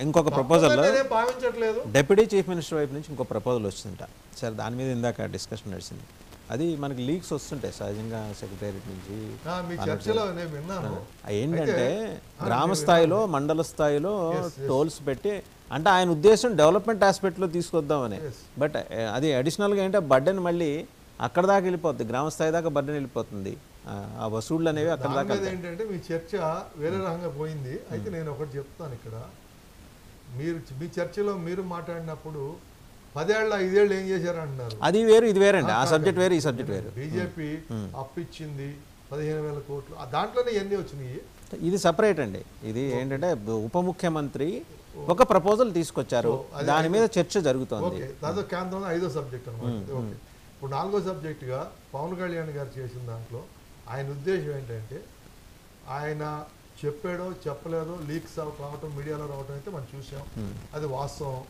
ఇంకొక proposal భావించట్లేదు. Deputy chief minister వైపు నుంచి ఇంకో ప్రపోజల్ వచ్చిందంట. సరే, దాని మీద ఇందాక డిస్కషన్ నడిచింది. అది మనకి లీక్స్ వస్తుంటాయి సహజంగా సెక్రటేరియట్ నుంచి. ఏంటంటే గ్రామ స్థాయిలో, మండల స్థాయిలో టోల్స్ పెట్టి, అంటే ఆయన ఉద్దేశం డెవలప్మెంట్ ఆస్పెక్ట్లో తీసుకొద్దామని. బట్ అది అడిషనల్గా ఏంటంటే బర్డెన్ మళ్ళీ అక్కడ దాకా వెళ్ళిపోతుంది, గ్రామ స్థాయి దాకా బర్డెన్ వెళ్ళిపోతుంది. ఆ వసూళ్ళు అనేవి అక్కడ దాకా. ఏంటంటే మీ చర్చ వేరే రకంగా పోయింది. అయితే నేను ఒకటి చెప్తాను ఇక్కడ. మీ చర్చలో మీరు మాట్లాడినప్పుడు 10 ఏళ్ళ 5 ఏళ్ళు ఏం చేశారు అంటున్నారు. అది వేరు, ఇది వేరండి. ఆ సబ్జెక్ట్ వేరు, ఈ సబ్జెక్ట్ వేరు. బీజేపీ అప్పు ఇచ్చింది 15,000 కోట్లు, దాంట్లోనే ఎన్ని వచ్చినాయి. ఇది సపరేట్ అండి. ఇది ఏంటంటే ఉప ముఖ్యమంత్రి ఒక ప్రపోజల్ తీసుకొచ్చారు, దాని మీద చర్చ జరుగుతోంది. దాంతో కేంద్రంలో 5వ సబ్జెక్ట్ అనమాట. ఓకే, ఇప్పుడు 4వ సబ్జెక్టుగా పవన్ కళ్యాణ్ గారు చేసిన దాంట్లో ఆయన ఉద్దేశం ఏంటంటే, ఆయన చెప్పాడో చెప్పలేదో లీక్స్ రావటం, మీడియాలో రావటం అయితే మనం చూసాం. అది వాస్తవం.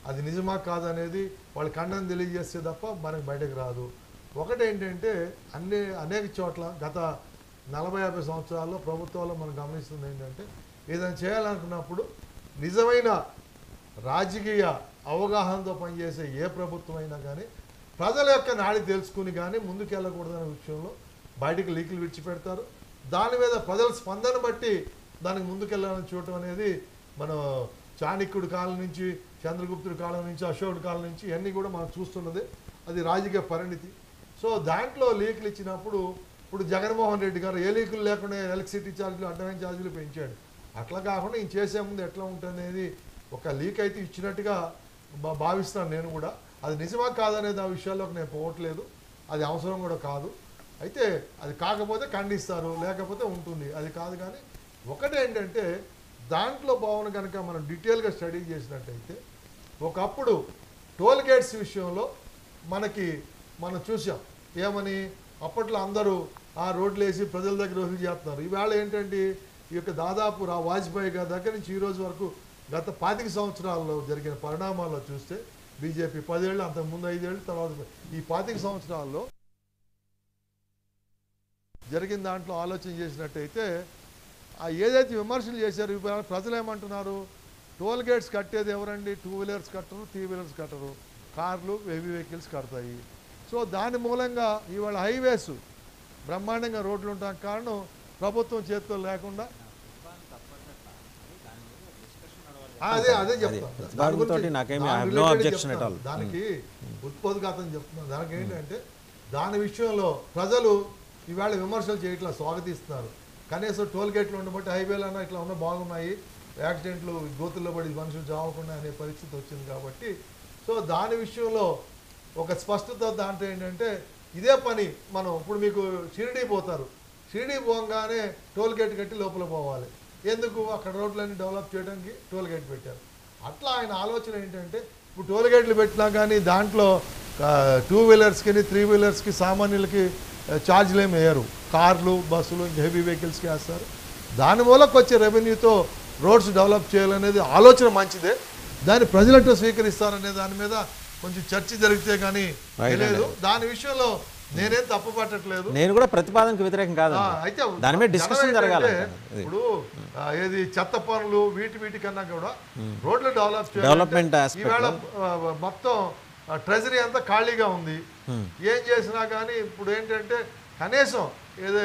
అది నిజమా కాదనేది వాళ్ళు ఖండన తెలియజేస్తే తప్ప మనకి బయటకు రాదు. ఒకటేంటంటే అనేక చోట్ల గత 40-50 సంవత్సరాల్లో ప్రభుత్వాల్లో మనం గమనిస్తుంది ఏంటంటే, ఏదైనా చేయాలనుకున్నప్పుడు నిజమైన రాజకీయ అవగాహనతో పనిచేసే ఏ ప్రభుత్వం అయినా కానీ ప్రజల యొక్క నాడి తెలుసుకుని కానీ ముందుకెళ్ళకూడదనే విషయంలో బయటకు లీకులు విడిచిపెడతారు. దాని మీద ప్రజల స్పందన బట్టి దానికి ముందుకెళ్ళాలని చూడటం అనేది మనం చాణక్యుడి కాలం నుంచి, చంద్రగుప్తుడి కాలం నుంచి, అశోకుడి కాలం నుంచి ఇవన్నీ కూడా మనం చూస్తున్నది. అది రాజకీయ పరిణితి. సో దాంట్లో లీకులు ఇచ్చినప్పుడు ఇప్పుడు జగన్మోహన్ రెడ్డి గారు ఏ లీకులు లేకుండా ఎలక్ట్రిసిటీ ఛార్జీలు, అడ్వాన్స్ ఛార్జీలు పెంచాడు. అట్లా కాకుండా ఈయన చేసే ముందు ఎట్లా ఉంటుందనేది ఒక లీక్ అయితే ఇచ్చినట్టుగా భావిస్తున్నాను నేను కూడా. అది నిజమా కాదనేది ఆ విషయాల్లోకి నేను పోవట్లేదు, అది అవసరం కూడా కాదు. అయితే అది కాకపోతే ఖండిస్తారు, లేకపోతే ఉంటుంది, అది కాదు. కానీ ఒకటేంటంటే దాంట్లో భావన కనుక మనం డీటెయిల్గా స్టడీ చేసినట్టయితే, ఒకప్పుడు టోల్ గేట్స్ విషయంలో మనం చూసాం ఏమని, అప్పట్లో అందరూ ఆ రోడ్లు వేసి ప్రజల దగ్గర వసూలు చేస్తున్నారు. ఈవేళ ఏంటంటే ఈ యొక్క దాదాపు వాజ్పేయి గారి దగ్గర నుంచి ఈ రోజు వరకు గత 25 సంవత్సరాల్లో జరిగిన పరిణామాల్లో చూస్తే బీజేపీ 10 ఏళ్ళు, అంతకుముందు 5 ఏళ్ళు, తర్వాత ఈ 25 సంవత్సరాల్లో జరిగిన దాంట్లో ఆలోచన చేసినట్టయితే ఏదైతే విమర్శలు చేశారు ప్రజలు ఏమంటున్నారు, టోల్ గేట్స్ కట్టేది ఎవరండి, 2 వీలర్స్ కట్టరు, 3 వీలర్స్ కట్టరు, కార్లు, హెవీ వెహికల్స్ కడతాయి. సో దాని మూలంగా ఇవాళ హైవేస్ బ్రహ్మాండంగా రోడ్లు ఉండడానికి కారణం ప్రభుత్వం చేతుల్లో లేకుండా. అదే చెప్తాను, దానికి ఉత్పోద్ఘాతం చెప్తున్నాను. దానికి ఏంటంటే దాని విషయంలో ప్రజలు ఈవేళ విమర్శలు చేయట్లా, స్వాగతిస్తున్నారు. కనీసం టోల్ గేట్లు ఉండబట్టి హైవేలన్నా ఇట్లా ఉన్న బాగున్నాయి, యాక్సిడెంట్లు గోతుల్లో పడి మనుషులు చావకుండా అనే పరిస్థితి వచ్చింది కాబట్టి. సో దాని విషయంలో ఒక స్పష్టత దాంట్లో ఏంటంటే, ఇదే పని మనం ఇప్పుడు మీకు షిరిడీ పోతారు, షిరిడీ పోగానే టోల్ గేట్ కట్టి లోపల పోవాలి. ఎందుకు, అక్కడ రోడ్లన్నీ డెవలప్ చేయడానికి టోల్ గేట్ పెట్టారు. అట్లా ఆయన ఆలోచన ఏంటంటే, ఇప్పుడు టోల్ గేట్లు పెట్టినా కానీ దాంట్లో 2 వీలర్స్కి 3 వీలర్స్కి సామాన్యులకి ఛార్జీలు ఏమి వేయరు, కార్లు, బస్సులు, హెవీ వెహికల్స్కి వేస్తారు. దాని మూలకు వచ్చే రెవెన్యూతో రోడ్స్ డెవలప్ చేయాలనేది ఆలోచన మంచిదే. దాన్ని ప్రజలతో స్వీకరిస్తారనే దాని మీద కొంచెం చర్చ జరిగితే కానీ లేదు. దాని విషయంలో నేనేం తప్పు పట్టట్లేదు, నేను కూడా ప్రతిపాదనకు వ్యతిరేకం కాదు. అయితే దాని మీద డిస్కషన్ జరగాలి. ఇప్పుడు ఏది చెత్త పనులు వీటి కన్నా కూడా రోడ్లు డెవలప్మెంట్ ఈవేళ మొత్తం ట్రెజరీ అంతా ఖాళీగా ఉంది. ఏం చేసినా కానీ ఇప్పుడు ఏంటంటే కనీసం ఏదో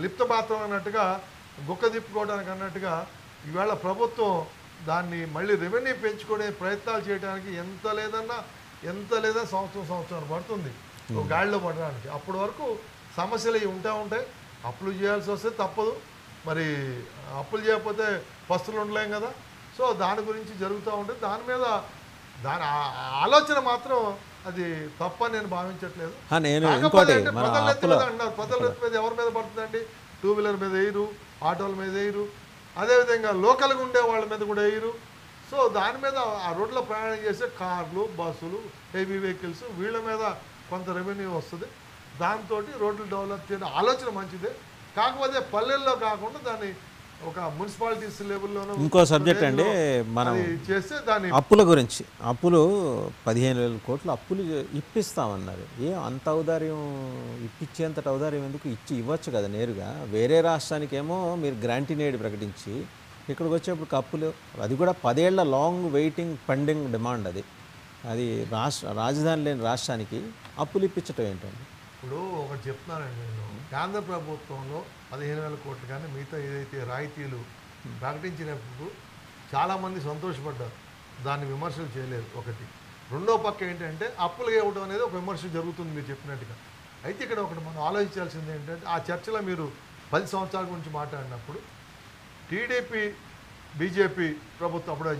లిప్త మాత్రం అన్నట్టుగా గుక్క తిప్పుకోవడానికి అన్నట్టుగా ఈవేళ ప్రభుత్వం దాన్ని మళ్ళీ రెవెన్యూ పెంచుకునే ప్రయత్నాలు చేయడానికి ఎంత లేదన్నా సంవత్సరం పడుతుంది గాడిలో పడడానికి. అప్పటి వరకు సమస్యలు ఇవి ఉంటాయి. అప్పులు చేయాల్సి వస్తే తప్పదు, మరి అప్పులు చేయకపోతే పస్తులు ఉండలేం కదా. సో దాని గురించి జరుగుతూ ఉంటుంది. దాని మీద దాని ఆలోచన మాత్రం అది తప్పని నేను భావించట్లేదు. ప్రజల మీద ఎవరి మీద పడుతుందండి, 2 వీలర్ మీద వేయరు, ఆటోల మీద వేయరు, అదేవిధంగా లోకల్గా ఉండే వాళ్ళ మీద కూడా వేయరు. సో దాని మీద ఆ రోడ్లో ప్రయాణం చేసే కార్లు, బస్సులు, హెవీ వెహికల్స్ వీళ్ళ మీద కొంత రెవెన్యూ వస్తుంది. దాంతో రోడ్లు డెవలప్ చేయడం ఆలోచన మంచిదే. కాకపోతే పల్లెల్లో కాకుండా దాన్ని ఒక మున్సిపాలిటీస్ లెవెల్లోనూ ఇంకో సబ్జెక్ట్ అండి, మనం చేస్తే దాని అప్పుల గురించి. అప్పులు 15,000 కోట్లు అప్పులు ఇప్పిస్తామన్నారు. అంత ఔదార్యం, ఇప్పించేంతటి ఔదార్యం ఎందుకు? ఇవ్వచ్చు కదా నేరుగా. వేరే రాష్ట్రానికేమో మీరు గ్రాంటీనేడ్ ప్రకటించి ఇక్కడికి వచ్చేప్పుడు అప్పులు, అది కూడా 10 ఏళ్ల లాంగ్ వెయిటింగ్ పెండింగ్ డిమాండ్ అది రాజధాని లేని రాష్ట్రానికి అప్పులు ఇప్పించటం ఏంటండి? ఇప్పుడు ఒకటి చెప్తున్నానండి నేను, కేంద్ర ప్రభుత్వంలో 15,000 కోట్లు కానీ మిగతా ఏదైతే రాయితీలు ప్రకటించినప్పుడు చాలామంది సంతోషపడ్డారు, దాన్ని విమర్శలు చేయలేదు ఒకటి. రెండో పక్క ఏంటంటే అప్పులు ఇవ్వడం అనేది ఒక విమర్శ జరుగుతుంది మీరు చెప్పినట్టుగా. అయితే ఇక్కడ ఒకటి మనం ఆలోచించాల్సింది ఏంటంటే, ఆ చర్చలో మీరు 10 సంవత్సరాల గురించి మాట్లాడినప్పుడు టీడీపీ బీజేపీ ప్రభుత్వం అప్పుడు